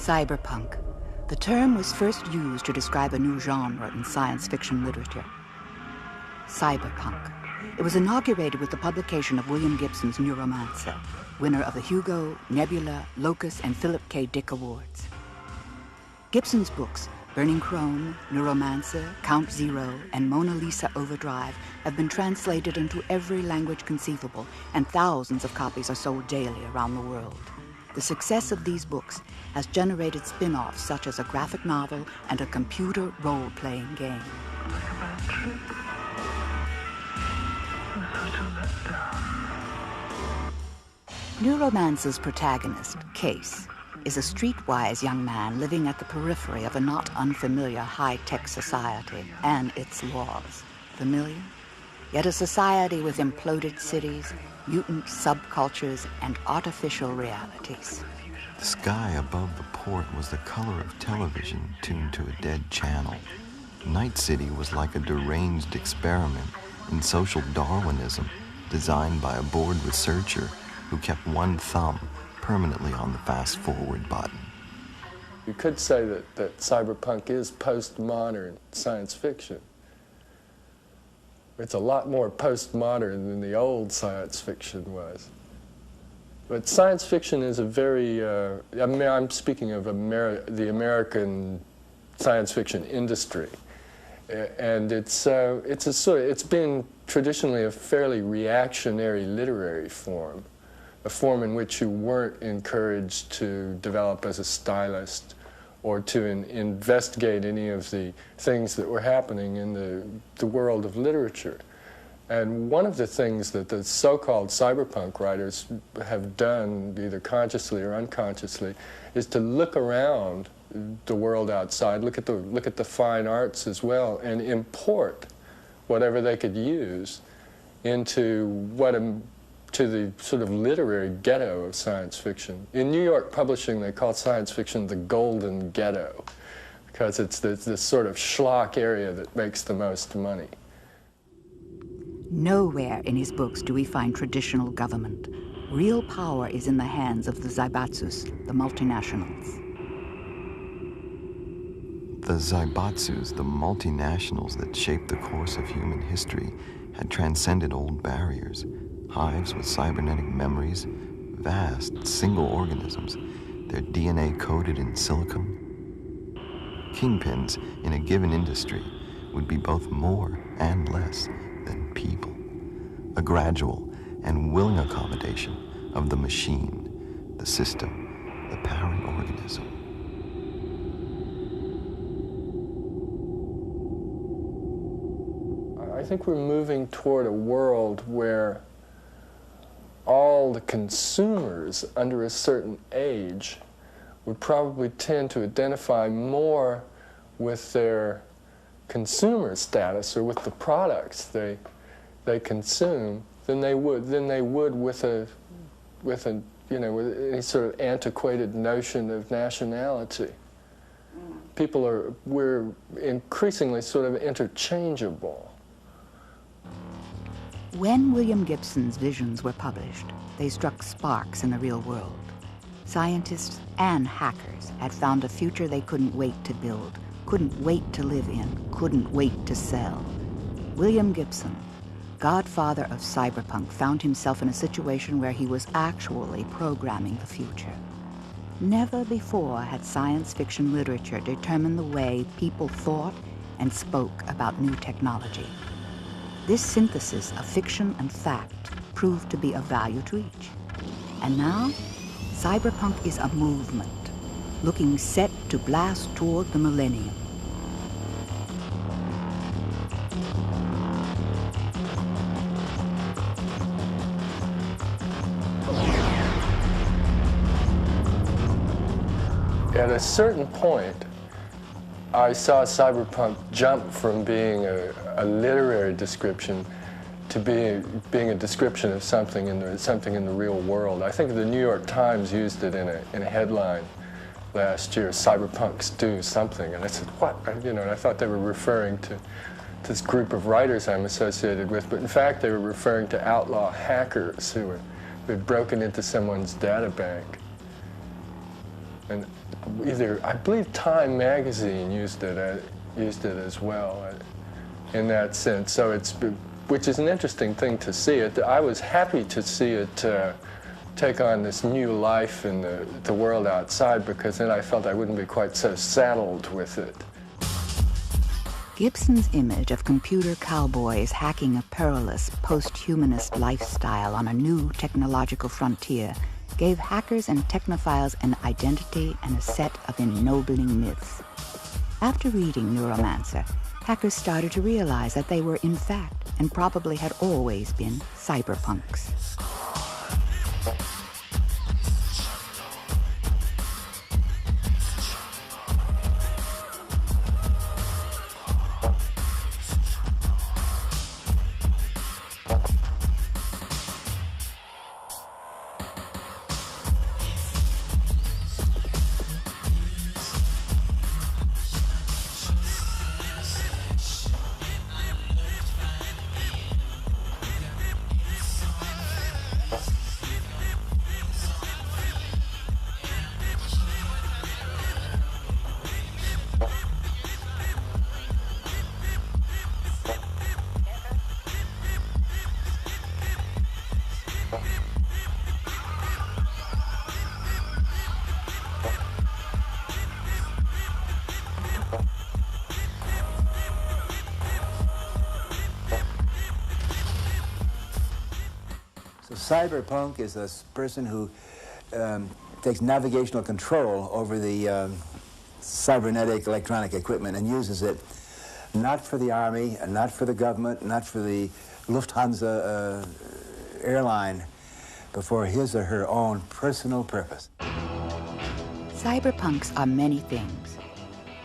Cyberpunk. The term was first used to describe a new genre in science fiction literature. Cyberpunk. It was inaugurated with the publication of William Gibson's Neuromancer, winner of the Hugo, Nebula, Locus, and Philip K. Dick Awards. Gibson's books, Burning Chrome, Neuromancer, Count Zero, and Mona Lisa Overdrive, have been translated into every language conceivable, and thousands of copies are sold daily around the world. The success of these books has generated spin-offs such as a graphic novel and a computer role-playing game. Neuromancer's protagonist, Case, is a streetwise young man living at the periphery of a not unfamiliar high-tech society and its laws. Familiar? Yet a society with imploded cities, mutant subcultures, and artificial realities. The sky above the port was the color of television tuned to a dead channel. Night City was like a deranged experiment in social Darwinism designed by a bored researcher who kept one thumb permanently on the fast-forward button. You could say that cyberpunk is postmodern science fiction. It's a lot more postmodern than the old science fiction was. But science fiction is a very, I'm speaking of the American science fiction industry. And it's been traditionally a fairly reactionary literary form, a form in which you weren't encouraged to develop as a stylist or to investigate any of the things that were happening in the world of literature. And one of the things that the so-called cyberpunk writers have done, either consciously or unconsciously, is to look around the world outside, look at the fine arts as well, and import whatever they could use into to the sort of literary ghetto of science fiction. In New York publishing, they call science fiction the golden ghetto, because it's this sort of schlock area that makes the most money. Nowhere in his books do we find traditional government. Real power is in the hands of the Zaibatsus, the multinationals. The Zaibatsus, the multinationals that shaped the course of human history, had transcended old barriers. Hives with cybernetic memories, vast single organisms, their DNA coded in silicon. Kingpins in a given industry would be both more and less than people. A gradual and willing accommodation of the machine, the system, the parent organism. I think we're moving toward a world where all the consumers under a certain age would probably tend to identify more with their consumer status or with the products they consume than they would with any sort of antiquated notion of nationality. We're increasingly sort of interchangeable. When William Gibson's visions were published, they struck sparks in the real world. Scientists and hackers had found a future they couldn't wait to build, couldn't wait to live in, couldn't wait to sell. William Gibson, godfather of cyberpunk, found himself in a situation where he was actually programming the future. Never before had science fiction literature determined the way people thought and spoke about new technology. This synthesis of fiction and fact proved to be of value to each. And now, cyberpunk is a movement, looking set to blast toward the millennium. At a certain point, I saw cyberpunk jump from being a literary description to being a description of something in the real world. I think the New York Times used it in a headline last year, "Cyberpunks do something," and I said, "What?" And I thought they were referring to this group of writers I'm associated with, but in fact they were referring to outlaw hackers who had broken into someone's data bank. And I believe Time magazine used it as well in that sense. So which is an interesting thing to see. I was happy to see it take on this new life in the world outside, because then I felt I wouldn't be quite so saddled with it. Gibson's image of computer cowboys hacking a perilous post-humanist lifestyle on a new technological frontier gave hackers and technophiles an identity and a set of ennobling myths. After reading Neuromancer, hackers started to realize that they were in fact, and probably had always been, cyberpunks. Cyberpunk is a person who takes navigational control over the cybernetic electronic equipment and uses it not for the army, and not for the government, not for the Lufthansa airline, but for his or her own personal purpose. Cyberpunks are many things.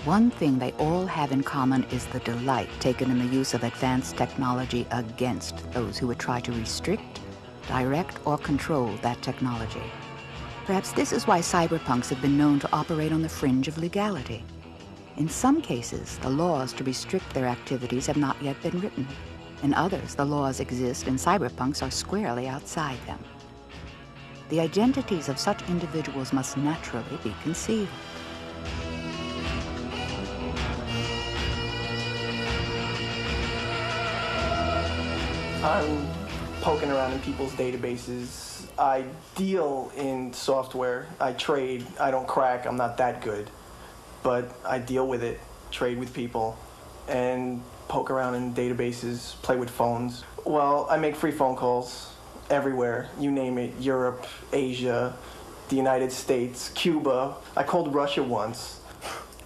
One thing they all have in common is the delight taken in the use of advanced technology against those who would try to restrict, direct, or control that technology. Perhaps this is why cyberpunks have been known to operate on the fringe of legality. In some cases, the laws to restrict their activities have not yet been written. In others, the laws exist and cyberpunks are squarely outside them. The identities of such individuals must naturally be concealed. I'm poking around in people's databases. I deal in software. I trade. I don't crack. I'm not that good. But I deal with it, trade with people, and poke around in databases, play with phones. Well, I make free phone calls everywhere. You name it. Europe, Asia, the United States, Cuba. I called Russia once.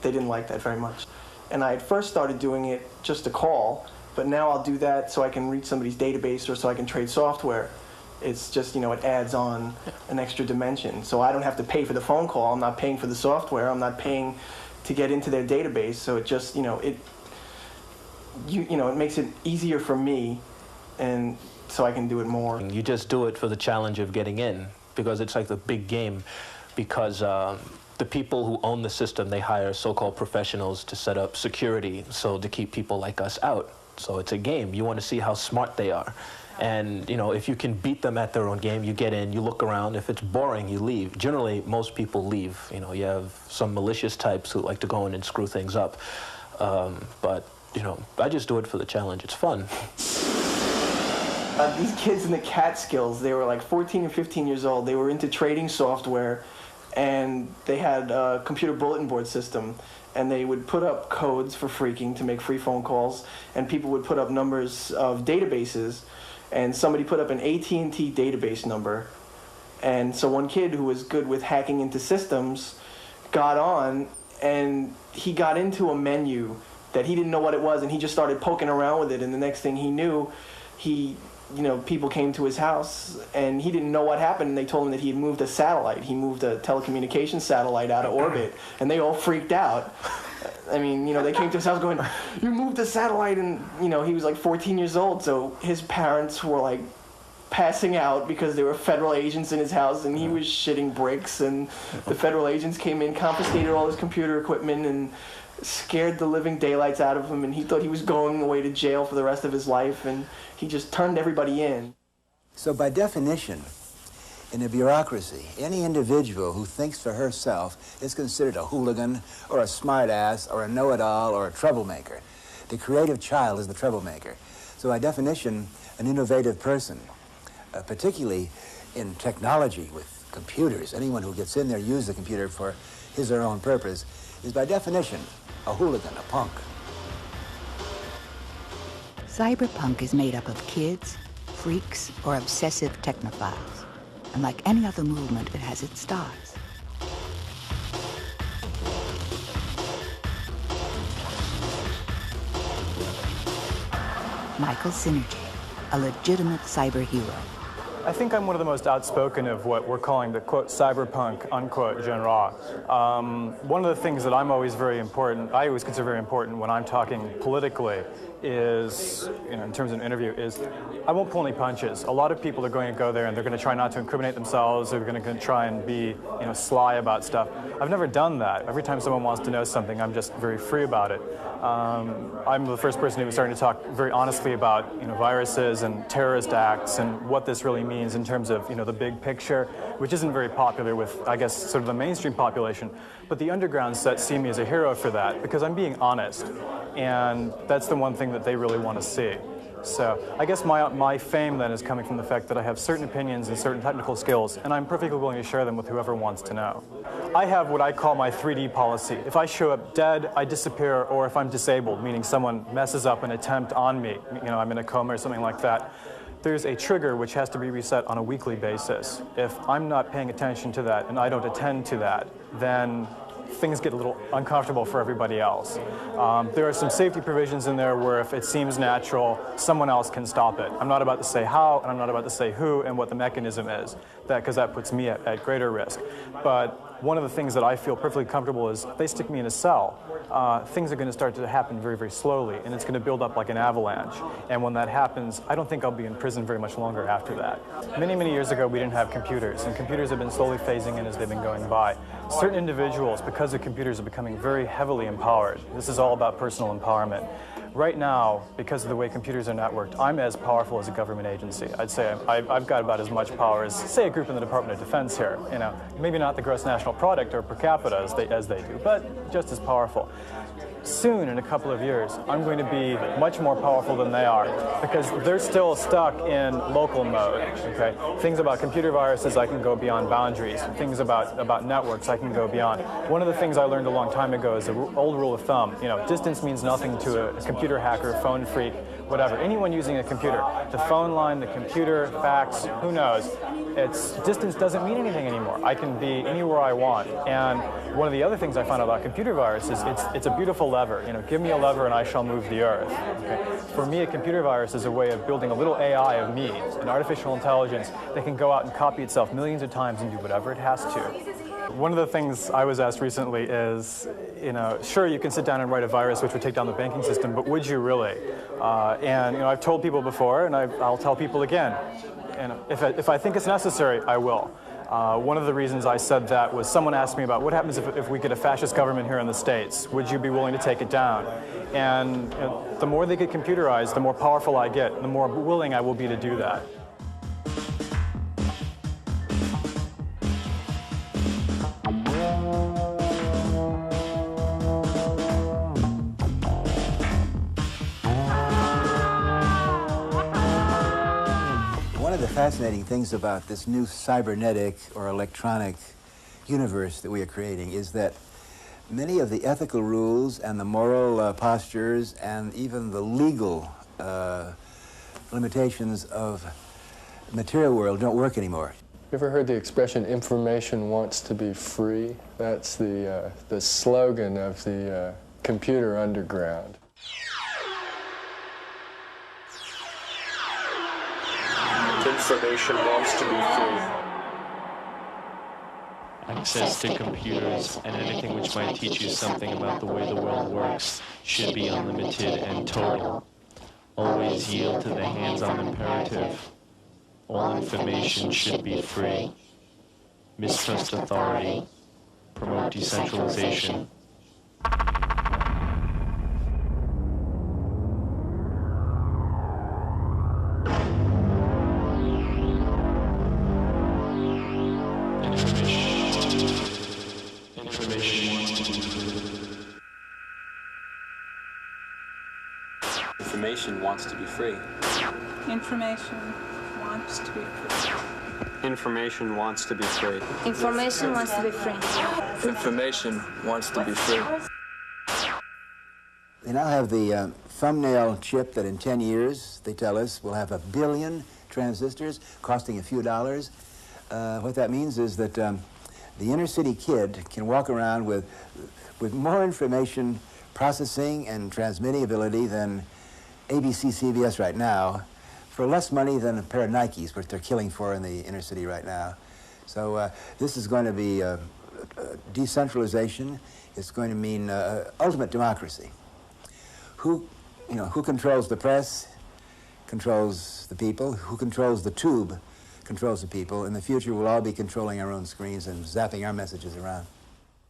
They didn't like that very much. And I had first started doing it just to call, but now I'll do that so I can reach somebody's database or so I can trade software. It's just, you know, it adds on an extra dimension. So I don't have to pay for the phone call. I'm not paying for the software. I'm not paying to get into their database. So it just, you know, it makes it easier for me, and so I can do it more. You just do it for the challenge of getting in, because it's like the big game, because the people who own the system, they hire so-called professionals to set up security, so to keep people like us out. So it's a game. You want to see how smart they are. And, you know, if you can beat them at their own game, you get in, you look around. If it's boring, you leave. Generally, most people leave. You know, you have some malicious types who like to go in and screw things up. But, you know, I just do it for the challenge. It's fun. These kids in the Catskills, they were like 14 or 15 years old. They were into trading software, and they had a computer bulletin board system. And they would put up codes for phreaking to make free phone calls, and people would put up numbers of databases, and somebody put up an AT&T database number. And so one kid who was good with hacking into systems got on, and he got into a menu that he didn't know what it was, and he just started poking around with it, and the next thing he knew, people came to his house, and he didn't know what happened, and they told him that he had moved a satellite. He moved a telecommunications satellite out of orbit, and they all freaked out. I mean, they came to his house going, "You moved a satellite," and, he was like 14 years old, so his parents were like passing out because there were federal agents in his house, and he was shitting bricks, and the federal agents came in, confiscated all his computer equipment, and scared the living daylights out of him, and he thought he was going away to jail for the rest of his life, and he just turned everybody in. So by definition, in a bureaucracy. Any individual who thinks for herself is considered a hooligan or a smartass or a know-it-all or a troublemaker. The creative child is the troublemaker. So by definition, an innovative person, particularly in technology with computers, anyone who gets in there, uses the computer for his or her own purpose, is by definition a hooligan, a punk. Cyberpunk is made up of kids, freaks, or obsessive technophiles. And like any other movement, it has its stars. Michael Synergy, a legitimate cyber hero. I think I'm one of the most outspoken of what we're calling the, quote, cyberpunk, unquote, genre. One of the things that I always consider very important when I'm talking politically is, in terms of an interview, is I won't pull any punches. A lot of people are going to go there and they're going to try not to incriminate themselves. They're going to try and be, sly about stuff. I've never done that. Every time someone wants to know something, I'm just very free about it. I'm the first person who was starting to talk very honestly about, viruses and terrorist acts and what this really means in terms of, the big picture, which isn't very popular with, I guess, sort of the mainstream population. But the underground set see me as a hero for that because I'm being honest. And that's the one thing that they really want to see. So I guess my fame then is coming from the fact that I have certain opinions and certain technical skills, and I'm perfectly willing to share them with whoever wants to know. I have what I call my 3D policy. If I show up dead, I disappear, or if I'm disabled, meaning someone messes up an attempt on me, I'm in a coma or something like that, there's a trigger which has to be reset on a weekly basis. If I'm not paying attention to that and I don't attend to that, then things get a little uncomfortable for everybody else. There are some safety provisions in there where if it seems natural, someone else can stop it. I'm not about to say how, and I'm not about to say who and what the mechanism is, because that puts me at greater risk. But one of the things that I feel perfectly comfortable is if they stick me in a cell, things are going to start to happen very, very slowly, and it's going to build up like an avalanche. And when that happens, I don't think I'll be in prison very much longer after that. Many, many years ago, we didn't have computers, and computers have been slowly phasing in as they've been going by. Certain individuals, because of computers, are becoming very heavily empowered. This is all about personal empowerment. Right now, because of the way computers are networked, I'm as powerful as a government agency. I'd say I've got about as much power as, say, a group in the Department of Defense here. Maybe not the gross national product or per capita as they do, but just as powerful. Soon, in a couple of years, I'm going to be much more powerful than they are because they're still stuck in local mode. Okay, things about computer viruses, I can go beyond boundaries. Things about networks, I can go beyond. One of the things I learned a long time ago is the old rule of thumb. Distance means nothing to a computer hacker, phone freak, whatever. Anyone using a computer, the phone line, the computer, fax, who knows? Distance doesn't mean anything anymore. I can be anywhere I want. And one of the other things I found out about computer viruses, it's a beautiful lever. Give me a lever and I shall move the earth. Okay? For me, a computer virus is a way of building a little AI of me, an artificial intelligence that can go out and copy itself millions of times and do whatever it has to. One of the things I was asked recently is, sure, you can sit down and write a virus which would take down the banking system, but would you really? And I've told people before, and I'll tell people again. And if I think it's necessary, I will. One of the reasons I said that was someone asked me about what happens if we get a fascist government here in the States. Would you be willing to take it down? And the more they get computerized, the more powerful I get, the more willing I will be to do that. One of the fascinating things about this new cybernetic or electronic universe that we are creating is that many of the ethical rules and the moral postures and even the legal limitations of the material world don't work anymore. You ever heard the expression, information wants to be free? That's the slogan of the computer underground. Information wants to be free. Access to computers and anything which might teach you something about the way the world works should be unlimited and total. Always yield to the hands-on imperative. All information should be free. Mistrust authority. Promote decentralization. Information wants to be free. Information wants to be free. Information wants to be free. Information wants to be free. Information wants to be free. They now have the thumbnail chip that in 10 years, they tell us, will have 1 billion transistors costing a few dollars. What that means is that the inner city kid can walk around with more information processing and transmitting ability than ABC CBS right now, for less money than a pair of Nikes, which they're killing for in the inner city right now. So this is going to be decentralization. It's going to mean ultimate democracy. Who controls the press controls the people. Who controls the tube controls the people. In the future, we'll all be controlling our own screens and zapping our messages around.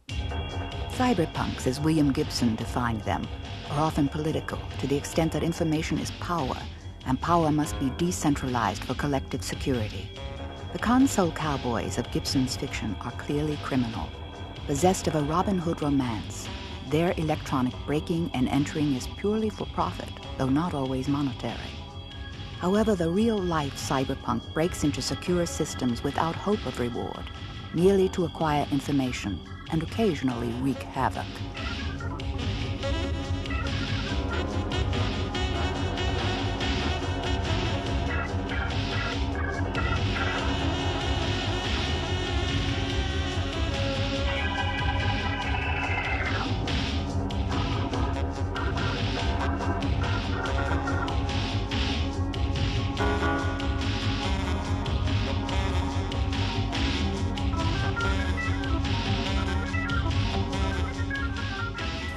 Cyberpunks, as William Gibson defined them, are often political to the extent that information is power, and power must be decentralized for collective security. The console cowboys of Gibson's fiction are clearly criminal, possessed of a Robin Hood romance. Their electronic breaking and entering is purely for profit, though not always monetary. However, the real-life cyberpunk breaks into secure systems without hope of reward, merely to acquire information and occasionally wreak havoc.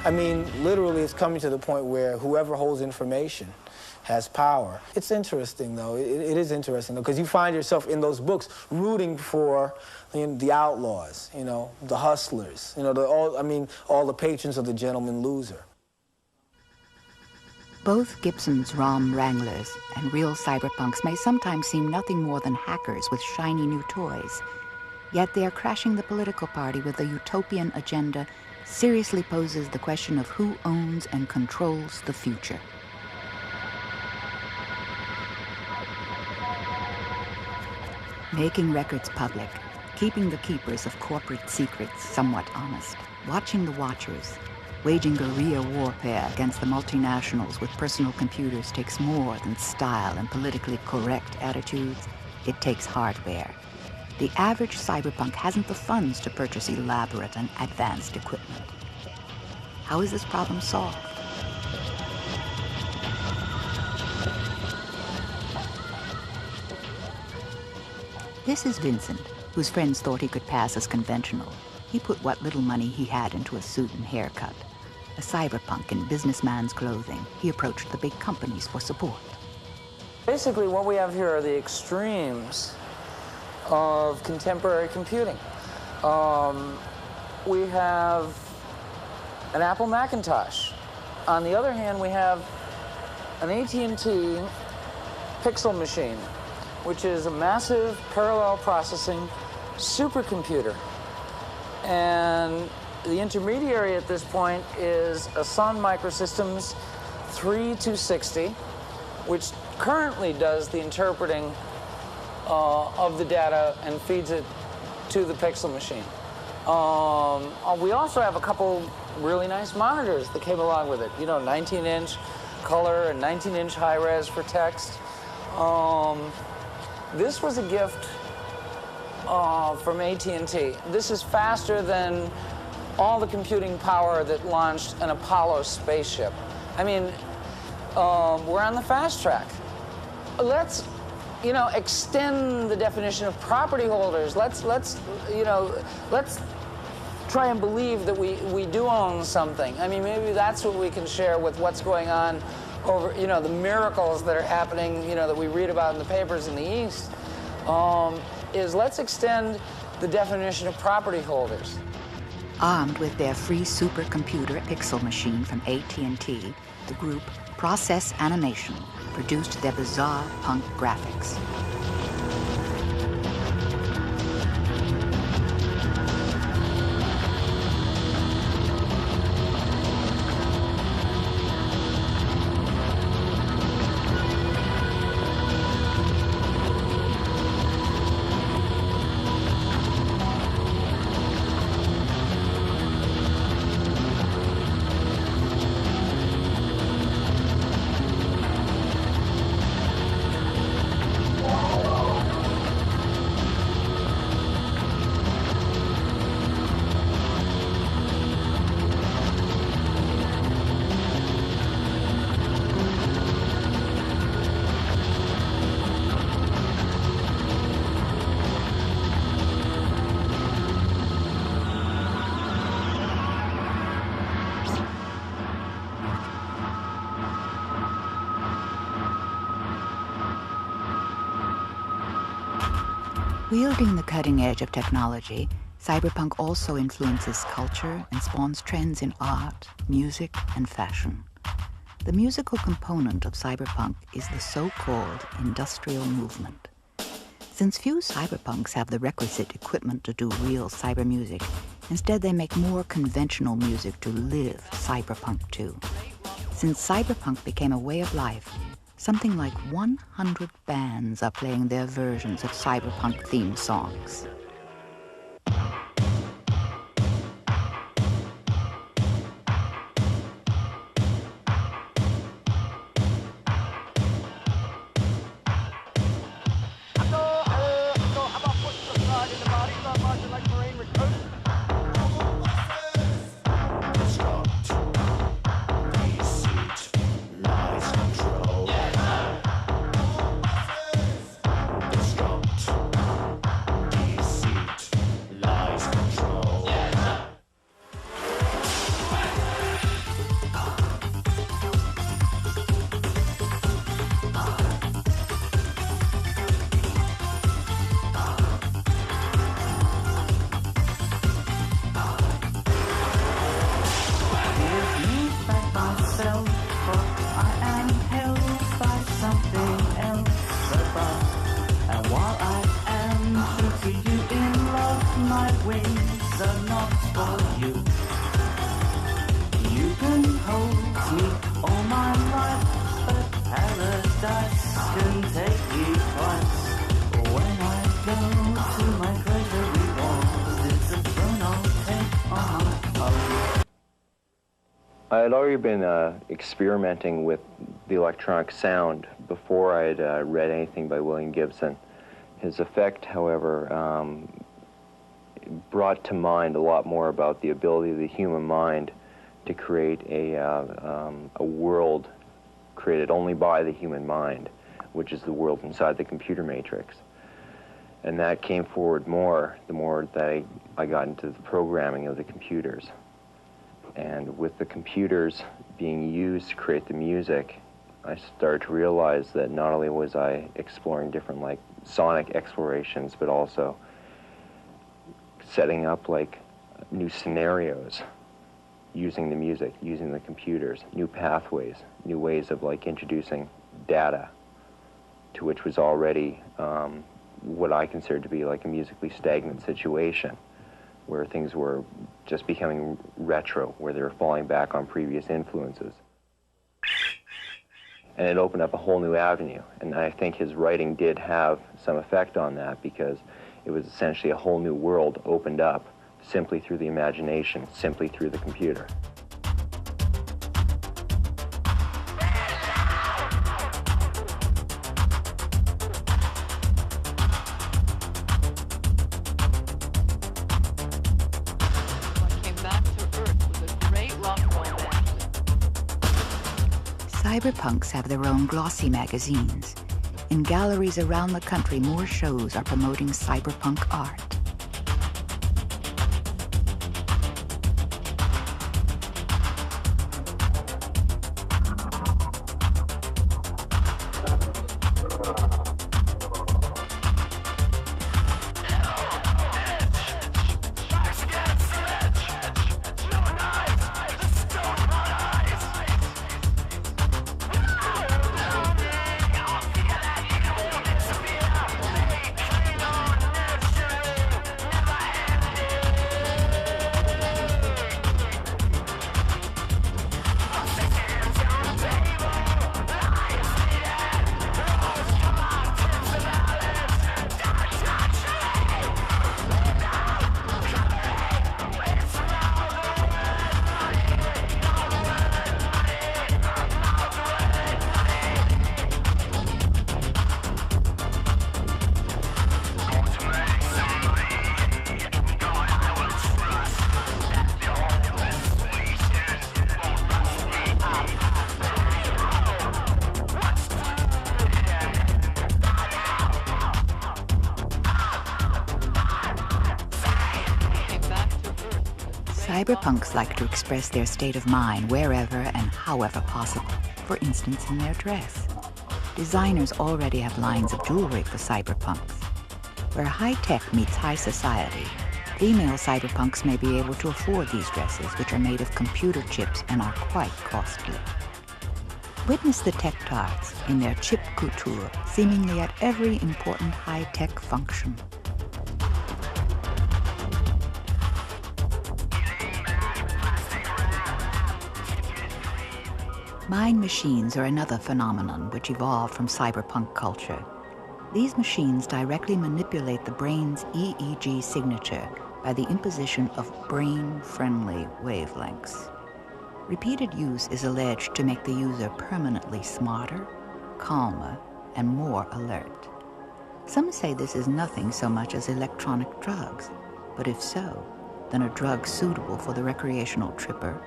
I mean, literally, it's coming to the point where whoever holds information has power. It's interesting, though. It is interesting, though, because you find yourself in those books rooting for the outlaws, the hustlers, all the patrons of the gentleman loser. Both Gibson's ROM wranglers and real cyberpunks may sometimes seem nothing more than hackers with shiny new toys. Yet they are crashing the political party with a utopian agenda seriously poses the question of who owns and controls the future. Making records public, keeping the keepers of corporate secrets somewhat honest, watching the watchers, waging guerrilla warfare against the multinationals with personal computers takes more than style and politically correct attitudes. It takes hardware. The average cyberpunk hasn't the funds to purchase elaborate and advanced equipment. How is this problem solved? This is Vincent, whose friends thought he could pass as conventional. He put what little money he had into a suit and haircut. A cyberpunk in businessman's clothing, he approached the big companies for support. Basically, what we have here are the extremes of contemporary computing. We have an Apple Macintosh. On the other hand, we have an AT&T Pixel machine, which is a massive parallel processing supercomputer. And the intermediary at this point is a Sun Microsystems 3260, which currently does the interpreting of the data and feeds it to the Pixel machine. We also have a couple really nice monitors that came along with it. 19-inch color and 19-inch high-res for text. This was a gift from AT&T. This is faster than all the computing power that launched an Apollo spaceship. I mean, we're on the fast track. Let's extend the definition of property holders. Let's try and believe that we do own something. I mean, maybe that's what we can share with what's going on over, the miracles that are happening, that we read about in the papers in the East, is let's extend the definition of property holders. Armed with their free supercomputer Pixel machine from AT&T, the group Process Animation produced their bizarre punk graphics. Wielding the cutting edge of technology, cyberpunk also influences culture and spawns trends in art, music, and fashion. The musical component of cyberpunk is the so-called industrial movement. Since few cyberpunks have the requisite equipment to do real cyber music, instead they make more conventional music to live cyberpunk to. Since cyberpunk became a way of life, something like 100 bands are playing their versions of cyberpunk theme songs. I had already been experimenting with the electronic sound before I had read anything by William Gibson. His effect, however, brought to mind a lot more about the ability of the human mind to create a world created only by the human mind, which is the world inside the computer matrix. And that came forward more the more that I got into the programming of the computers. And with the computers being used to create the music, I started to realize that not only was I exploring different like sonic explorations, but also setting up like new scenarios using the music, using the computers, new pathways, new ways of like introducing data to which was already what I considered to be like a musically stagnant situation, where things were just becoming retro, where they were falling back on previous influences. And it opened up a whole new avenue. And I think his writing did have some effect on that, because it was essentially a whole new world opened up simply through the imagination, simply through the computer. Cyberpunks have their own glossy magazines. In galleries around the country, more shows are promoting cyberpunk art. Cyberpunks like to express their state of mind wherever and however possible, for instance in their dress. Designers already have lines of jewelry for cyberpunks. Where high-tech meets high society, female cyberpunks may be able to afford these dresses, which are made of computer chips and are quite costly. Witness the tech tarts in their chip couture, seemingly at every important high-tech function. Mind machines are another phenomenon which evolved from cyberpunk culture. These machines directly manipulate the brain's EEG signature by the imposition of brain-friendly wavelengths. Repeated use is alleged to make the user permanently smarter, calmer, and more alert. Some say this is nothing so much as electronic drugs, but if so, then a drug suitable for the recreational tripper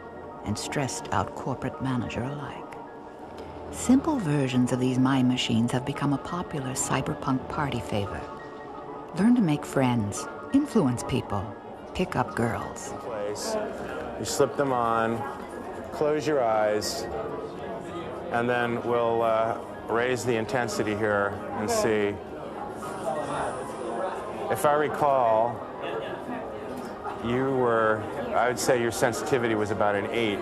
and stressed-out corporate manager alike. Simple versions of these mind machines have become a popular cyberpunk party favor. Learn to make friends, influence people, pick up girls. You slip them on, close your eyes, and then we'll raise the intensity here and see. If I recall, I would say your sensitivity was about an 8.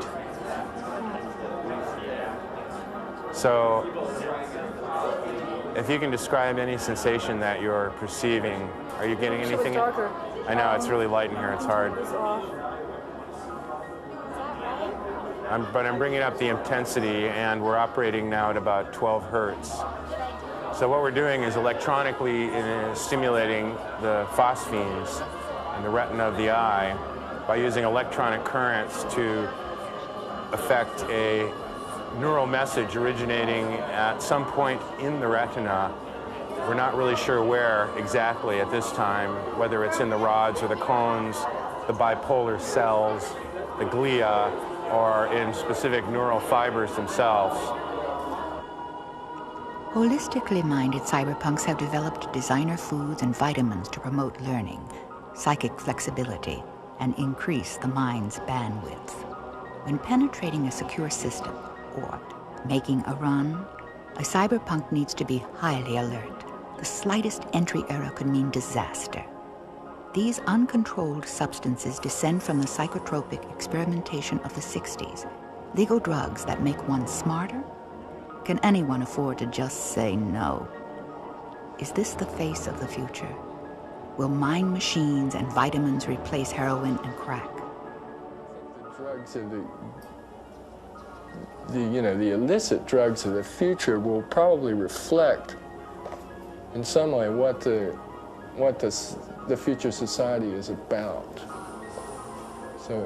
So, if you can describe any sensation that you're perceiving, are you getting anything? It's darker. I know, it's really light in here, it's hard. It's off. But I'm bringing up the intensity, and we're operating now at about 12 hertz. So what we're doing is electronically stimulating the phosphenes in the retina of the eye by using electronic currents to affect a neural message originating at some point in the retina. We're not really sure where exactly at this time, whether it's in the rods or the cones, the bipolar cells, the glia, or in specific neural fibers themselves. Holistically minded cyberpunks have developed designer foods and vitamins to promote learning, psychic flexibility, and increase the mind's bandwidth. When penetrating a secure system, or making a run, a cyberpunk needs to be highly alert. The slightest entry error could mean disaster. These uncontrolled substances descend from the psychotropic experimentation of the 60s, legal drugs that make one smarter. Can anyone afford to just say no? Is this the face of the future? Will mind machines and vitamins replace heroin and crack? The drugs of the illicit drugs of the future will probably reflect in some way what the future society is about. So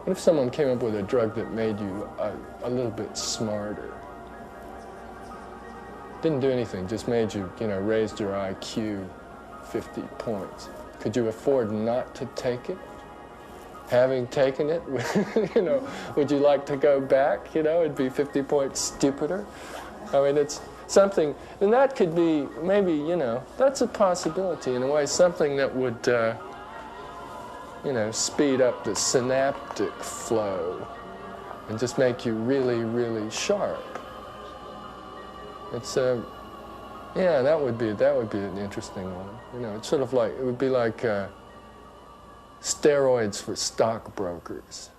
what if someone came up with a drug that made you a little bit smarter? Didn't do anything, just made you, raised your IQ 50 points. Could you afford not to take it? Having taken it, would you like to go back? It'd be 50 points stupider. I mean, it's something, and that could be maybe, that's a possibility in a way, something that would, speed up the synaptic flow and just make you really, really sharp. It's, yeah, that would be an interesting one. It's sort of like, it would be like steroids for stockbrokers.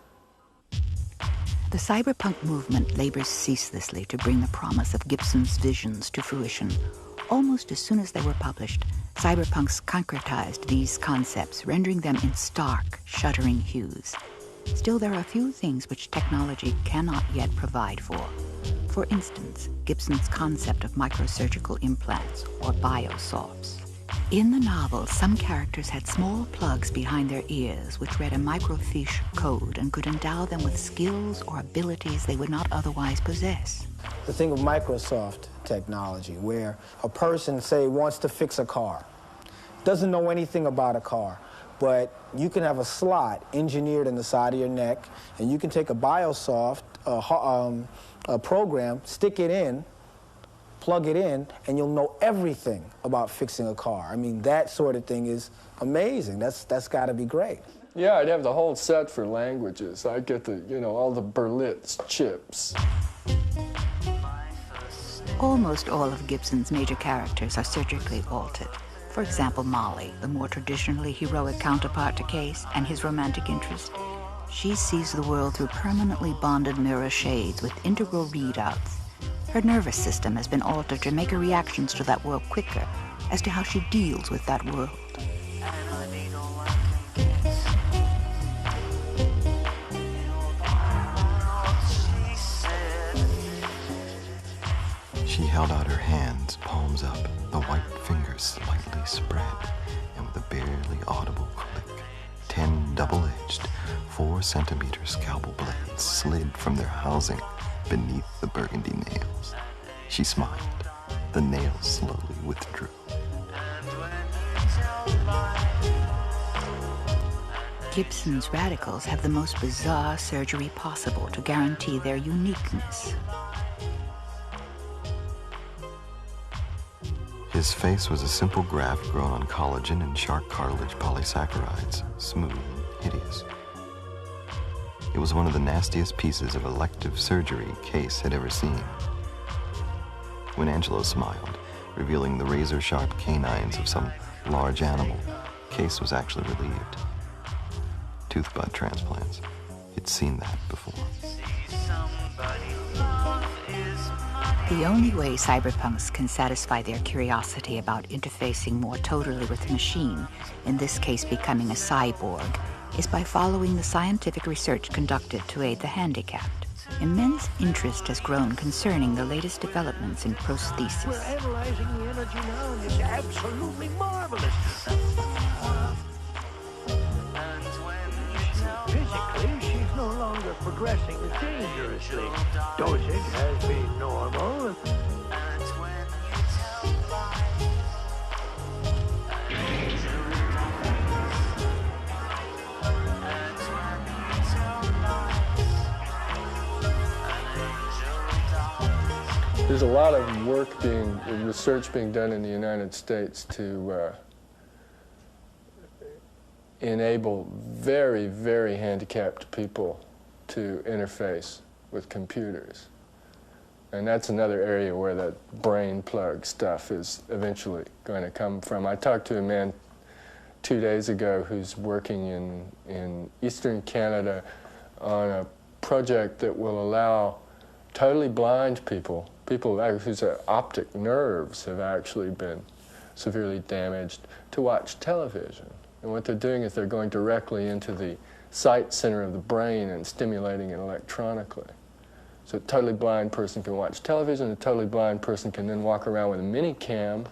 The cyberpunk movement labors ceaselessly to bring the promise of Gibson's visions to fruition. Almost as soon as they were published, cyberpunks concretized these concepts, rendering them in stark, shuddering hues. Still, there are a few things which technology cannot yet provide for. For instance, Gibson's concept of microsurgical implants, or biosofts. In the novel, some characters had small plugs behind their ears which read a microfiche code and could endow them with skills or abilities they would not otherwise possess. The thing of Microsoft technology, where a person, say, wants to fix a car, doesn't know anything about a car, but you can have a slot engineered in the side of your neck, and you can take a Biosoft a program, stick it in, plug it in, and you'll know everything about fixing a car. I mean, that sort of thing is amazing. That's got to be great. Yeah, I'd have the whole set for languages. I'd get the, all the Berlitz chips. Almost all of Gibson's major characters are surgically altered. For example, Molly, the more traditionally heroic counterpart to Case and his romantic interest. She sees the world through permanently bonded mirror shades with integral readouts. Her nervous system has been altered to make her reactions to that world quicker as to how she deals with that world. She held out her hands, palms up, the white fingers slightly spread, and with a barely audible click, 10 double-edged, 4-centimeter scalpel blades slid from their housing beneath the burgundy nails. She smiled. The nails slowly withdrew. Gibson's radicals have the most bizarre surgery possible to guarantee their uniqueness. His face was a simple graft grown on collagen and shark cartilage polysaccharides, smooth and hideous. It was one of the nastiest pieces of elective surgery Case had ever seen. When Angelo smiled, revealing the razor-sharp canines of some large animal, Case was actually relieved. Tooth bud transplants. He'd seen that before. The only way cyberpunks can satisfy their curiosity about interfacing more totally with the machine, in this case becoming a cyborg, is by following the scientific research conducted to aid the handicapped. Immense interest has grown concerning the latest developments in prosthesis. We're analyzing the energy now, and it's absolutely marvelous. Physically, she's no longer progressing dangerously. Dosage has been normal. There's a lot of research being done in the United States to enable very, very handicapped people to interface with computers. And that's another area where that brain plug stuff is eventually going to come from. I talked to a man 2 days ago who's working in Eastern Canada on a project that will allow totally blind people whose optic nerves have actually been severely damaged, to watch television. And what they're doing is they're going directly into the sight center of the brain and stimulating it electronically. So a totally blind person can watch television, a totally blind person can then walk around with a mini cam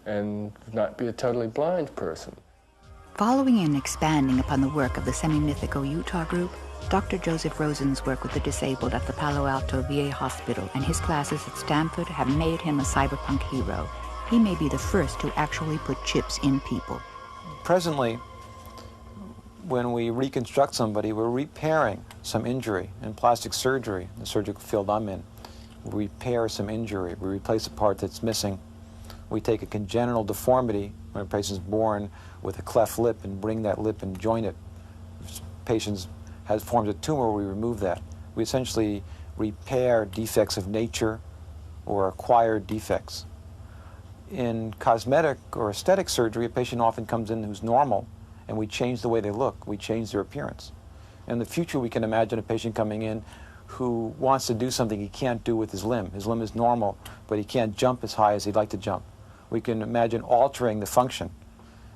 and not be a totally blind person. Following and expanding upon the work of the semi-mythical Utah group, Dr. Joseph Rosen's work with the disabled at the Palo Alto VA Hospital and his classes at Stanford have made him a cyberpunk hero. He may be the first to actually put chips in people. Presently, when we reconstruct somebody, we're repairing some injury. In plastic surgery, the surgical field I'm in, we repair some injury. We replace a part that's missing. We take a congenital deformity when a patient's born with a cleft lip and bring that lip and join it. If patients has formed a tumor, we remove that. We essentially repair defects of nature or acquired defects. In cosmetic or aesthetic surgery, a patient often comes in who's normal, and we change the way they look. We change their appearance. In the future, we can imagine a patient coming in who wants to do something he can't do with his limb. His limb is normal, but he can't jump as high as he'd like to jump. We can imagine altering the function.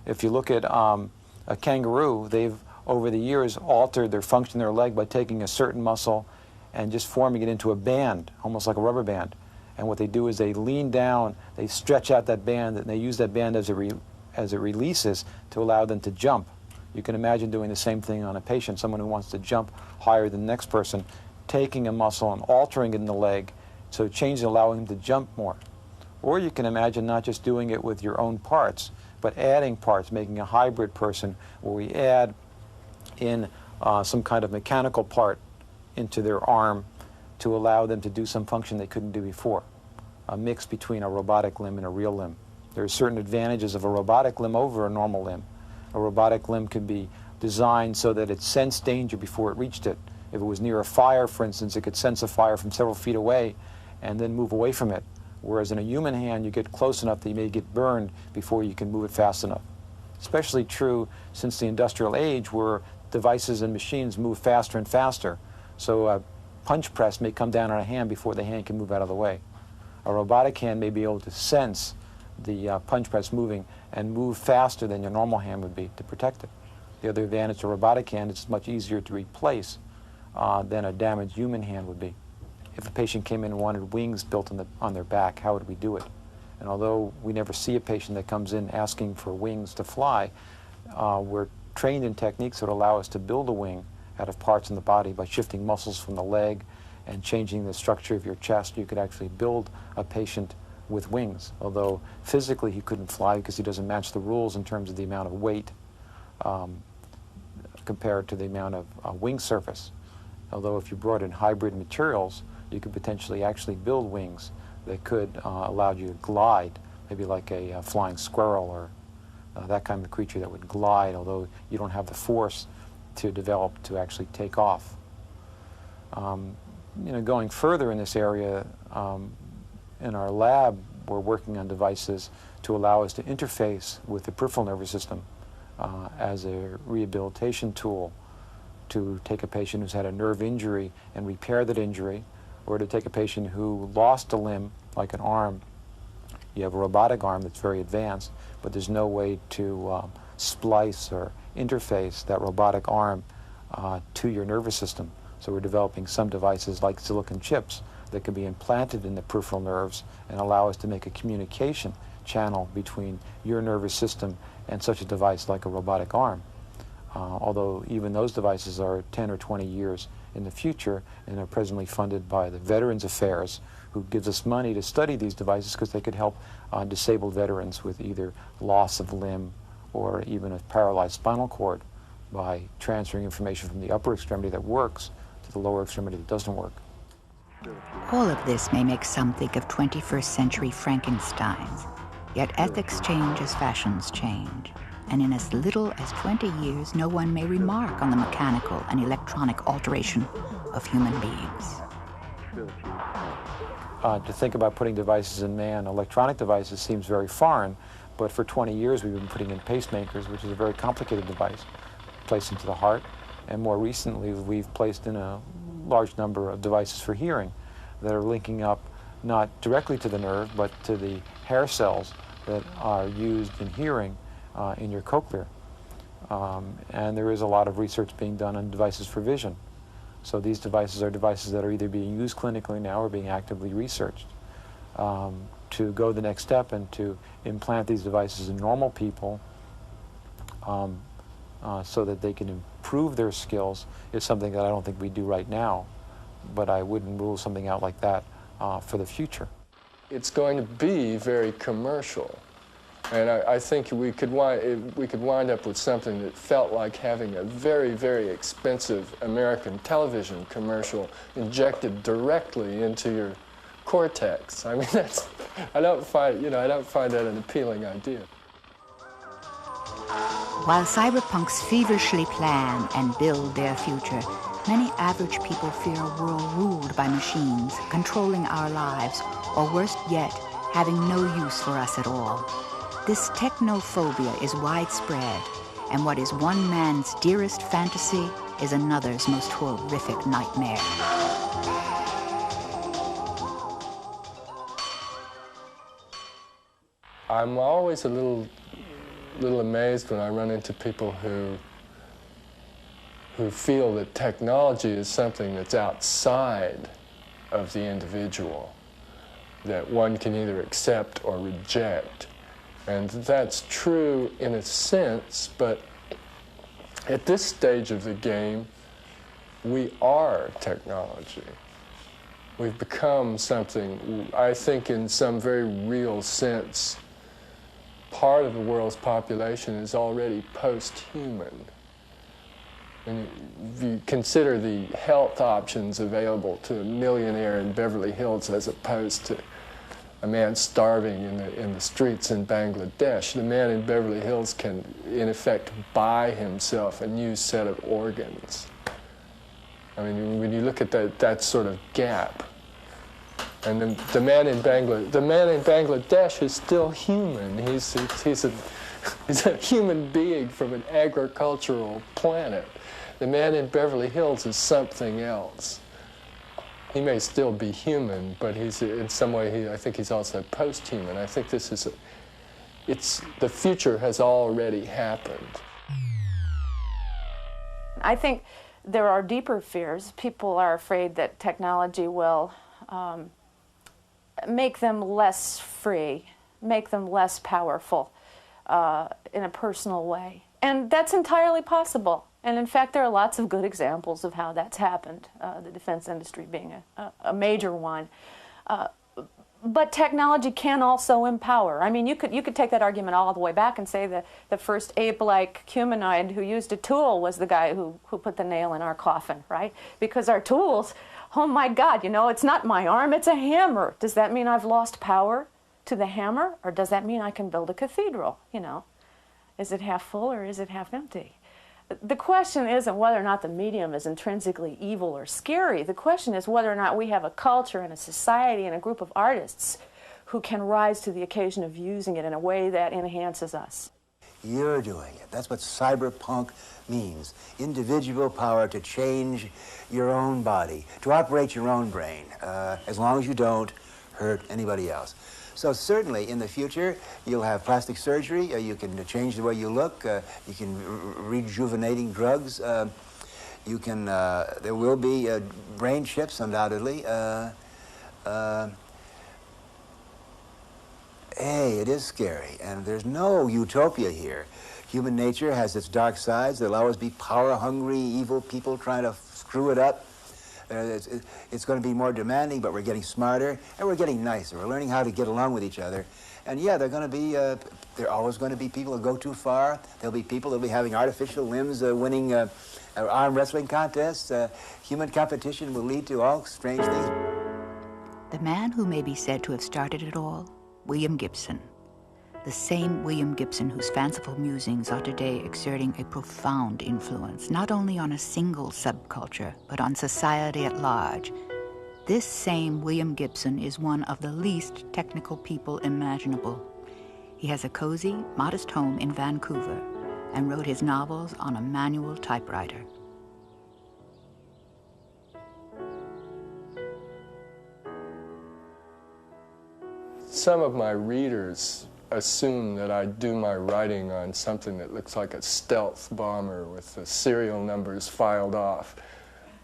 If you look at a kangaroo, they've over the years altered their function of their leg by taking a certain muscle and just forming it into a band, almost like a rubber band. And what they do is they lean down, they stretch out that band, and they use that band as it releases to allow them to jump. You can imagine doing the same thing on a patient, someone who wants to jump higher than the next person, taking a muscle and altering it in the leg, so changing, allowing him to jump more. Or you can imagine not just doing it with your own parts, but adding parts, making a hybrid person where we add in some kind of mechanical part into their arm to allow them to do some function they couldn't do before. A mix between a robotic limb and a real limb. There are certain advantages of a robotic limb over a normal limb. A robotic limb can be designed so that it sensed danger before it reached it. If it was near a fire, for instance, it could sense a fire from several feet away and then move away from it. Whereas in a human hand, you get close enough that you may get burned before you can move it fast enough. Especially true since the industrial age, where devices and machines move faster and faster. So a punch press may come down on a hand before the hand can move out of the way. A robotic hand may be able to sense the punch press moving and move faster than your normal hand would be to protect it. The other advantage of a robotic hand is it's much easier to replace than a damaged human hand would be. If a patient came in and wanted wings built on their back, how would we do it? And although we never see a patient that comes in asking for wings to fly, we're trained in techniques that allow us to build a wing out of parts in the body by shifting muscles from the leg and changing the structure of your chest. You could actually build a patient with wings, although physically he couldn't fly because he doesn't match the rules in terms of the amount of weight compared to the amount of wing surface. Although if you brought in hybrid materials, you could potentially actually build wings that could allow you to glide, maybe like a flying squirrel or that kind of creature that would glide, although you don't have the force to develop to actually take off. You know, going further in this area, in our lab, we're working on devices to allow us to interface with the peripheral nervous system as a rehabilitation tool, to take a patient who's had a nerve injury and repair that injury, or to take a patient who lost a limb, like an arm. You have a robotic arm that's very advanced, but there's no way to splice or interface that robotic arm to your nervous system. So we're developing some devices like silicon chips that can be implanted in the peripheral nerves and allow us to make a communication channel between your nervous system and such a device like a robotic arm. Although even those devices are 10 or 20 years in the future and are presently funded by the Veterans Affairs, who gives us money to study these devices because they could help disabled veterans with either loss of limb or even a paralyzed spinal cord by transferring information from the upper extremity that works to the lower extremity that doesn't work. All of this may make some think of 21st century Frankensteins, yet ethics change as fashions change. And in as little as 20 years, no one may remark on the mechanical and electronic alteration of human beings. To think about putting devices in man, electronic devices, seems very foreign, but for 20 years we've been putting in pacemakers, which is a very complicated device, placed into the heart, and more recently we've placed in a large number of devices for hearing that are linking up not directly to the nerve, but to the hair cells that are used in hearing in your cochlear. And there is a lot of research being done on devices for vision. So these devices are devices that are either being used clinically now or being actively researched to go the next step and to implant these devices in normal people so that they can improve their skills is something that I don't think we do right now, but I wouldn't rule something out like that for the future. It's going to be very commercial. And I think we could wind up with something that felt like having a very, very expensive American television commercial injected directly into your cortex. I mean, I don't find that an appealing idea. While cyberpunks feverishly plan and build their future, many average people fear a world ruled by machines, controlling our lives, or worse yet, having no use for us at all. This technophobia is widespread, and what is one man's dearest fantasy is another's most horrific nightmare. I'm always a little amazed when I run into people who feel that technology is something that's outside of the individual, that one can either accept or reject. And that's true in a sense, but at this stage of the game, we are technology. We've become something, I think in some very real sense, part of the world's population is already post-human. And if you consider the health options available to a millionaire in Beverly Hills as opposed to a man starving in the streets in Bangladesh, the man in Beverly Hills can, in effect, buy himself a new set of organs. I mean, when you look at that sort of gap, And the man in Bangladesh is still human. He's a human being from an agricultural planet. The man in Beverly Hills is something else. He may still be human, but he's in some way, I think he's also post-human. I think this is, the future has already happened. I think there are deeper fears. People are afraid that technology will make them less free, make them less powerful in a personal way. And that's entirely possible. And in fact, there are lots of good examples of how that's happened, the defense industry being a major one. But technology can also empower. I mean, you could take that argument all the way back and say that the first ape-like humanoid who used a tool was the guy who put the nail in our coffin, right? Because our tools, oh my God, you know, it's not my arm, it's a hammer. Does that mean I've lost power to the hammer? Or does that mean I can build a cathedral, you know? Is it half full or is it half empty? The question isn't whether or not the medium is intrinsically evil or scary. The question is whether or not we have a culture and a society and a group of artists who can rise to the occasion of using it in a way that enhances us. You're doing it. That's what cyberpunk means. Individual power to change your own body, to operate your own brain, as long as you don't hurt anybody else. So certainly in the future, you'll have plastic surgery, you can change the way you look, you can rejuvenating drugs, you can, there will be brain chips undoubtedly. Hey, it is scary, and there's no utopia here. Human nature has its dark sides. There'll always be power-hungry, evil people trying to screw it up. It's going to be more demanding, but we're getting smarter, and we're getting nicer. We're learning how to get along with each other. And yeah, there are always going to be people who go too far. There'll be people who'll be having artificial limbs, winning arm wrestling contests. Human competition will lead to all strange things. The man who may be said to have started it all, William Gibson. The same William Gibson whose fanciful musings are today exerting a profound influence, not only on a single subculture, but on society at large. This same William Gibson is one of the least technical people imaginable. He has a cozy, modest home in Vancouver and wrote his novels on a manual typewriter. Some of my readers assume that I do my writing on something that looks like a stealth bomber with the serial numbers filed off.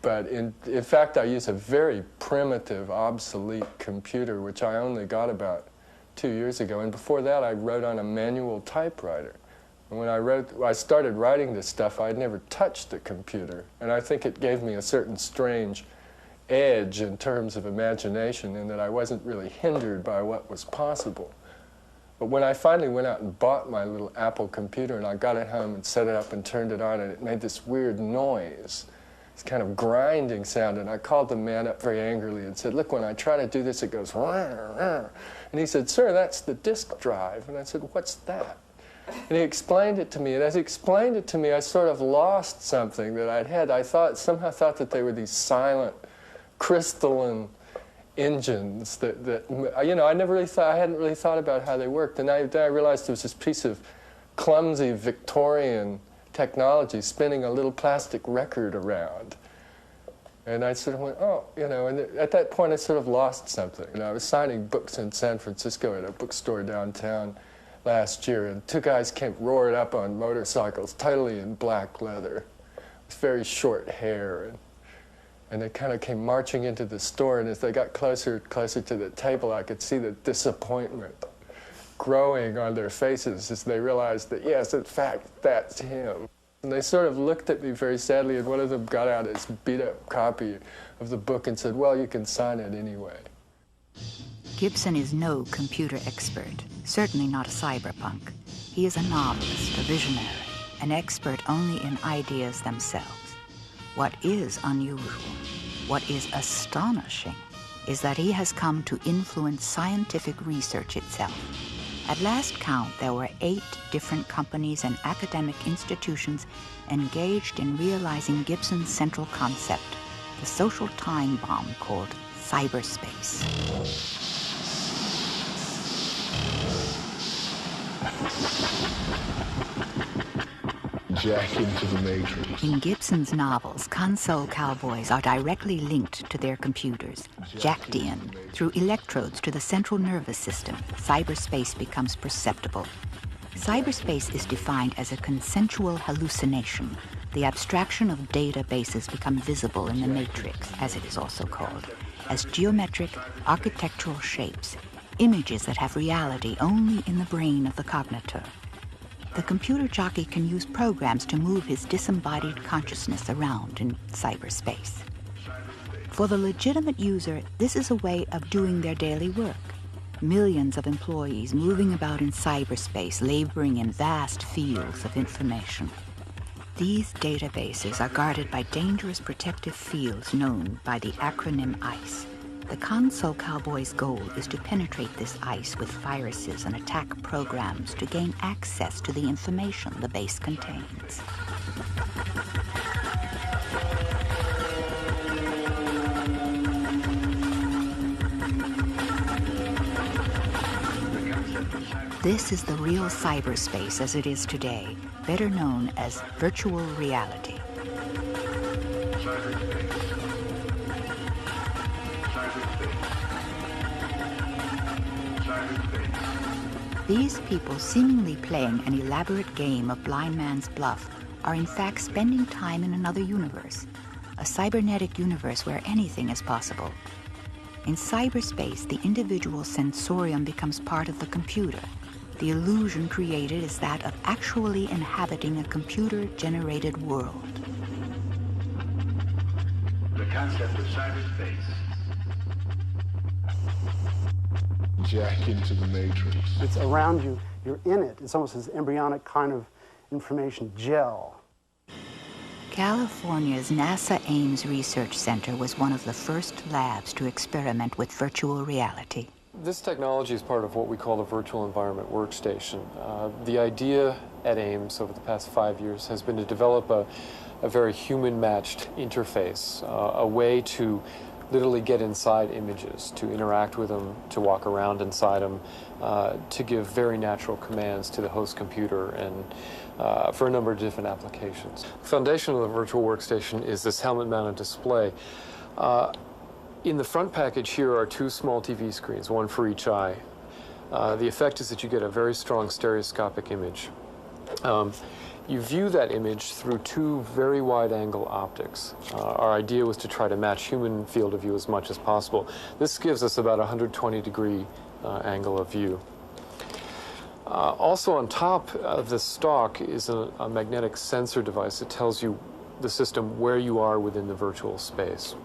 But in fact, I use a very primitive, obsolete computer, which I only got about 2 years ago. And before that, I wrote on a manual typewriter. And when I started writing this stuff, I'd never touched a computer. And I think it gave me a certain strange edge in terms of imagination, in that I wasn't really hindered by what was possible. But when I finally went out and bought my little Apple computer and I got it home and set it up and turned it on, and it made this weird noise, this kind of grinding sound, and I called the man up very angrily and said, look, when I try to do this, it goes, rah, rah. And he said, sir, that's the disk drive. And I said, what's that? And he explained it to me, and as he explained it to me, I sort of lost something that I'd had. I somehow thought that they were these silent, crystalline engines that you know, I hadn't really thought about how they worked. And then I realized there was this piece of clumsy Victorian technology spinning a little plastic record around. And I sort of went, oh, you know, and at that point I sort of lost something. You know, I was signing books in San Francisco at a bookstore downtown last year, and two guys came roared up on motorcycles, totally in black leather, with very short hair. And they kind of came marching into the store, and as they got closer and closer to the table, I could see the disappointment growing on their faces as they realized that, yes, in fact, that's him. And they sort of looked at me very sadly, and one of them got out his beat-up copy of the book and said, well, you can sign it anyway. Gibson is no computer expert, certainly not a cyberpunk. He is a novelist, a visionary, an expert only in ideas themselves. What is unusual, what is astonishing, is that he has come to influence scientific research itself. At last count, there were 8 different companies and academic institutions engaged in realizing Gibson's central concept, the social time bomb called cyberspace. Jack into the Matrix. In Gibson's novels, console cowboys are directly linked to their computers, jacked in. Through electrodes to the central nervous system, cyberspace becomes perceptible. Cyberspace is defined as a consensual hallucination. The abstraction of databases become visible in the matrix, as it is also called, as geometric, architectural shapes, images that have reality only in the brain of the cognitor. The computer jockey can use programs to move his disembodied consciousness around in cyberspace. For the legitimate user, this is a way of doing their daily work. Millions of employees moving about in cyberspace, laboring in vast fields of information. These databases are guarded by dangerous protective fields known by the acronym ICE. The console cowboy's goal is to penetrate this ICE with viruses and attack programs to gain access to the information the base contains. This is the real cyberspace as it is today, better known as virtual reality. These people seemingly playing an elaborate game of blind man's bluff are in fact spending time in another universe, a cybernetic universe where anything is possible. In cyberspace, the individual sensorium becomes part of the computer. The illusion created is that of actually inhabiting a computer-generated world. The concept of cyberspace. Jack into the Matrix. It's around you, you're in it. It's almost this embryonic kind of information gel. California's NASA Ames Research Center was one of the first labs to experiment with virtual reality. This technology is part of what we call the Virtual Environment Workstation. The idea at Ames over the past 5 years has been to develop a very human-matched interface, a way to literally get inside images, to interact with them, to walk around inside them, to give very natural commands to the host computer, and for a number of different applications. The foundation of the virtual workstation is this helmet-mounted display. In the front package here are two small TV screens, one for each eye. The effect is that you get a very strong stereoscopic image. You view that image through two very wide-angle optics. Our idea was to try to match human field of view as much as possible. This gives us about a 120-degree angle of view. Also on top of the stock is a magnetic sensor device that tells you, the system, where you are within the virtual space.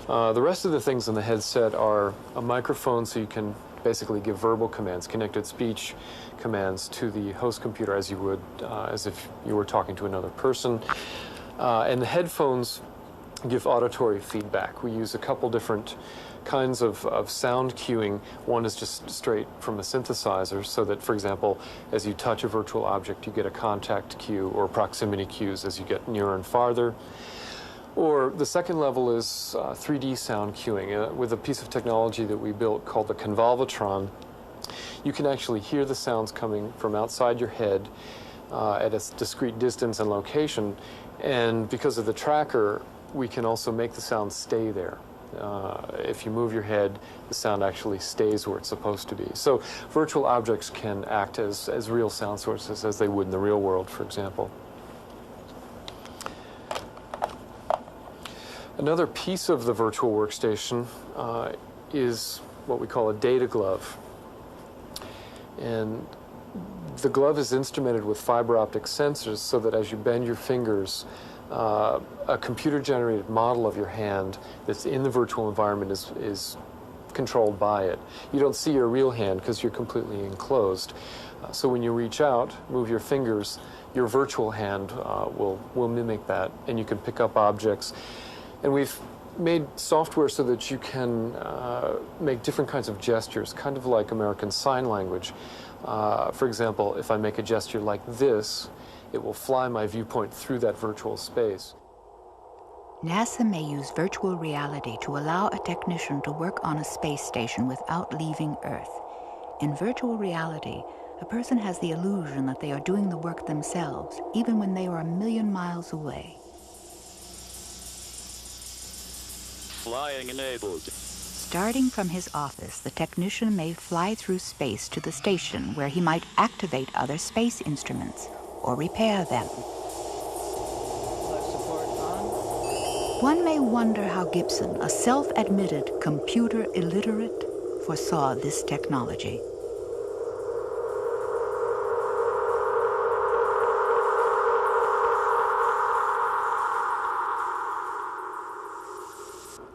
The rest of the things in the headset are a microphone so you can basically give verbal commands, connected speech commands to the host computer as you would, as if you were talking to another person. And the headphones give auditory feedback. We use a couple different kinds of sound cueing. One is just straight from a synthesizer, so that, for example, as you touch a virtual object, you get a contact cue or proximity cues as you get nearer and farther. Or the second level is 3D sound cueing. With a piece of technology that we built called the Convolvatron, you can actually hear the sounds coming from outside your head at a discrete distance and location. And because of the tracker, we can also make the sound stay there. If you move your head, the sound actually stays where it's supposed to be. So virtual objects can act as real sound sources as they would in the real world, for example. Another piece of the virtual workstation is what we call a data glove. And the glove is instrumented with fiber optic sensors so that as you bend your fingers, a computer-generated model of your hand that's in the virtual environment is controlled by it. You don't see your real hand because you're completely enclosed. So when you reach out, move your fingers, your virtual hand will mimic that, and you can pick up objects. And we've made software so that you can make different kinds of gestures, kind of like American Sign Language. For example, if I make a gesture like this, it will fly my viewpoint through that virtual space. NASA may use virtual reality to allow a technician to work on a space station without leaving Earth. In virtual reality, a person has the illusion that they are doing the work themselves, even when they are 1,000,000 miles away. Flying enabled. Starting from his office, the technician may fly through space to the station where he might activate other space instruments or repair them. One may wonder how Gibson, a self-admitted computer illiterate, foresaw this technology.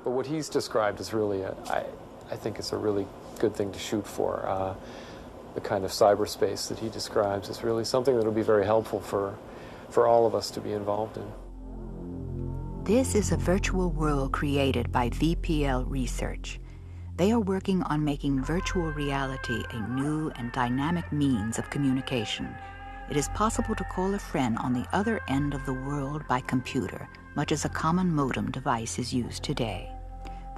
But what he's described is really, I think it's a really good thing to shoot for. The kind of cyberspace that he describes is really something that will be very helpful for all of us to be involved in. This is a virtual world created by VPL Research. They are working on making virtual reality a new and dynamic means of communication. It is possible to call a friend on the other end of the world by computer, much as a common modem device is used today.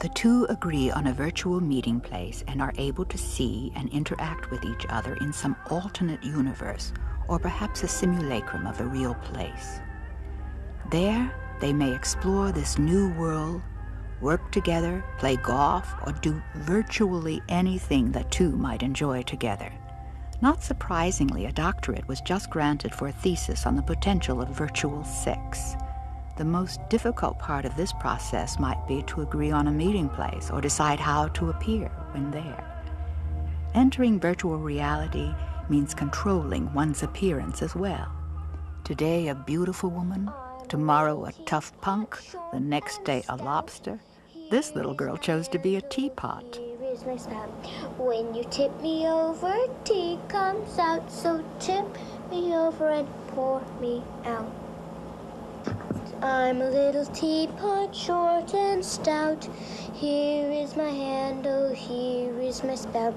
The two agree on a virtual meeting place and are able to see and interact with each other in some alternate universe, or perhaps a simulacrum of a real place. There, they may explore this new world, work together, play golf, or do virtually anything that two might enjoy together. Not surprisingly, a doctorate was just granted for a thesis on the potential of virtual sex. The most difficult part of this process might be to agree on a meeting place or decide how to appear when there. Entering virtual reality means controlling one's appearance as well. Today, a beautiful woman, tomorrow a tough punk, the next day a lobster. This little girl chose to be a teapot. Here is my spout. When you tip me over, tea comes out. So tip me over and pour me out. I'm a little teapot, short and stout. Here is my handle, here is my spout.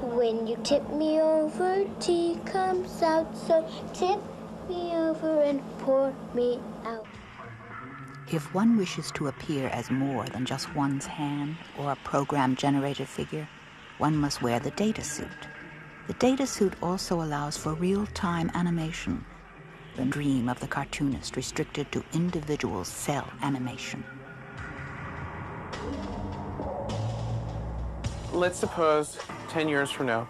When you tip me over, tea comes out. So tip me over and pour me out. If one wishes to appear as more than just one's hand or a program-generated figure, one must wear the data suit. The data suit also allows for real-time animation, the dream of the cartoonist restricted to individual cell animation. Let's suppose 10 years from now,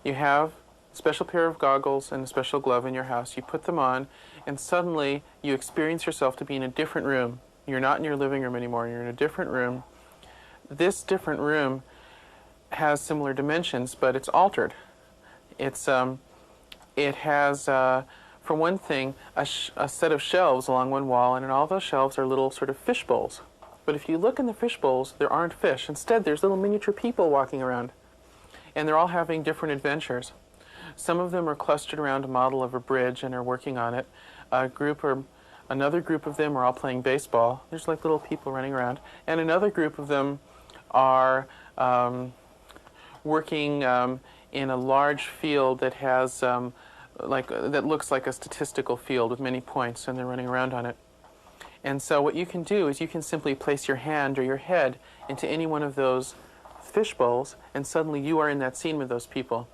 you have a special pair of goggles and a special glove in your house. You put them on, and suddenly you experience yourself to be in a different room. You're not in your living room anymore, you're in a different room. This different room has similar dimensions, but it's altered. It has, for one thing, a set of shelves along one wall, and in all those shelves are little sort of fish bowls. But if you look in the fish bowls, there aren't fish. Instead, there's little miniature people walking around, and they're all having different adventures. Some of them are clustered around a model of a bridge and are working on it. Another group of them are all playing baseball. There's like little people running around. And another group of them are working in a large field that has that looks like a statistical field with many points, and they're running around on it. And so what you can do is you can simply place your hand or your head into any one of those fish bowls, and suddenly you are in that scene with those people.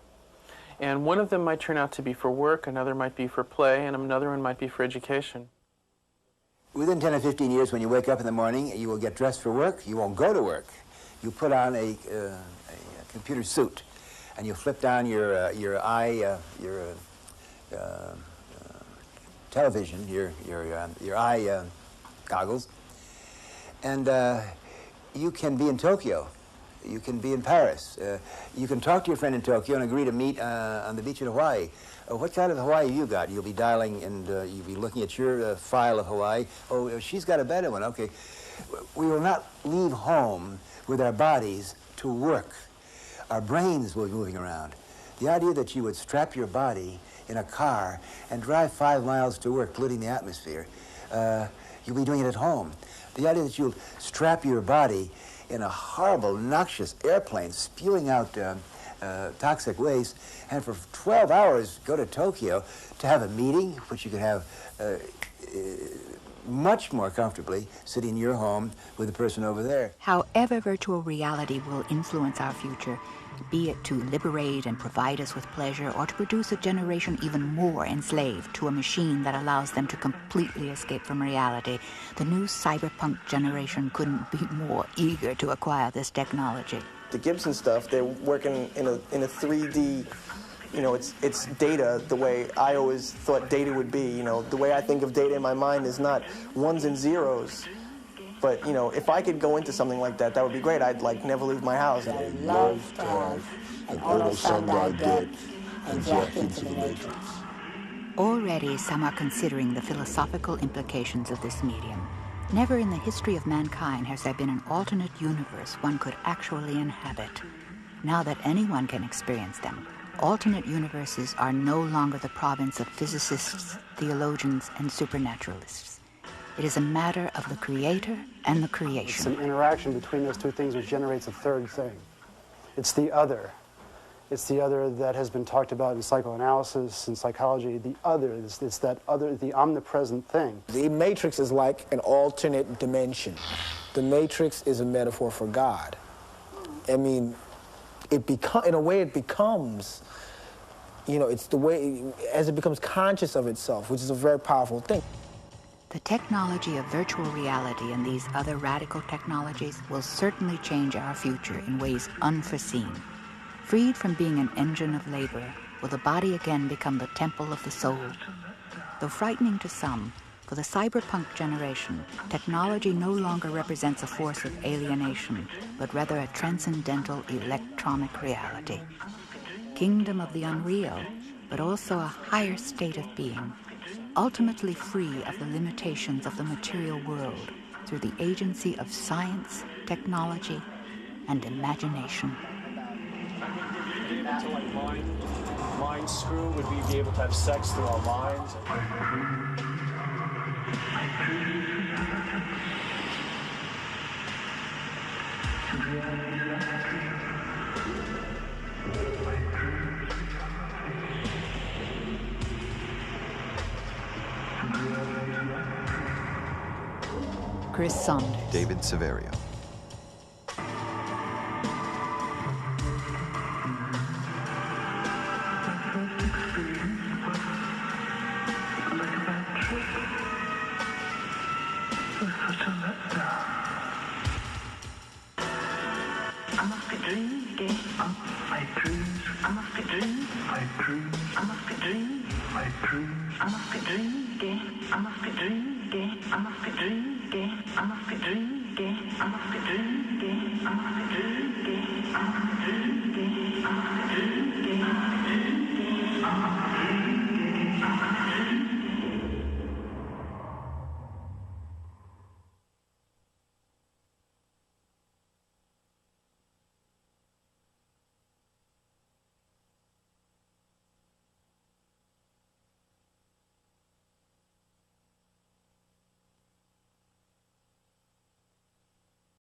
And one of them might turn out to be for work, another might be for play, and another one might be for education. Within 10 or 15 years, when you wake up in the morning, you will get dressed for work. You won't go to work. You put on a computer suit, and you flip down your television, your eye goggles, and you can be in Tokyo. You can be in Paris. You can talk to your friend in Tokyo and agree to meet on the beach in Hawaii. What kind of Hawaii have you got? You'll be dialing and you'll be looking at your file of Hawaii. Oh, she's got a better one. Okay. We will not leave home with our bodies to work. Our brains will be moving around. The idea that you would strap your body in a car and drive 5 miles to work, polluting the atmosphere, you'll be doing it at home. The idea that you'll strap your body in a horrible, noxious airplane spewing out toxic waste, and for 12 hours go to Tokyo to have a meeting, which you could have much more comfortably sitting in your home with the person over there. However virtual reality will influence our future, be it to liberate and provide us with pleasure or to produce a generation even more enslaved to a machine that allows them to completely escape from reality, the new cyberpunk generation couldn't be more eager to acquire this technology. The Gibson stuff, they're working in a 3D, you know, it's data the way I always thought data would be. You know, the way I think of data in my mind is not ones and zeros. But, you know, if I could go into something like that, that would be great. I'd, like, never leave my house. I'd love to have an auto sound I get and jack into the matrix. Already, some are considering the philosophical implications of this medium. Never in the history of mankind has there been an alternate universe one could actually inhabit. Now that anyone can experience them, alternate universes are no longer the province of physicists, theologians, and supernaturalists. It is a matter of the creator and the creation. It's an interaction between those two things which generates a third thing. It's the other. It's the other that has been talked about in psychoanalysis and psychology. The other, it's that other, the omnipresent thing. The matrix is like an alternate dimension. The matrix is a metaphor for God. I mean, in a way it becomes, you know, it's the way, as it becomes conscious of itself, which is a very powerful thing. The technology of virtual reality and these other radical technologies will certainly change our future in ways unforeseen. Freed from being an engine of labor, will the body again become the temple of the soul? Though frightening to some, for the cyberpunk generation, technology no longer represents a force of alienation, but rather a transcendental electronic reality. Kingdom of the unreal, but also a higher state of being, ultimately free of the limitations of the material world through the agency of science, technology, and imagination. To like mind screw, would we be able to have sex through our minds? Chris Saunders. David Severio.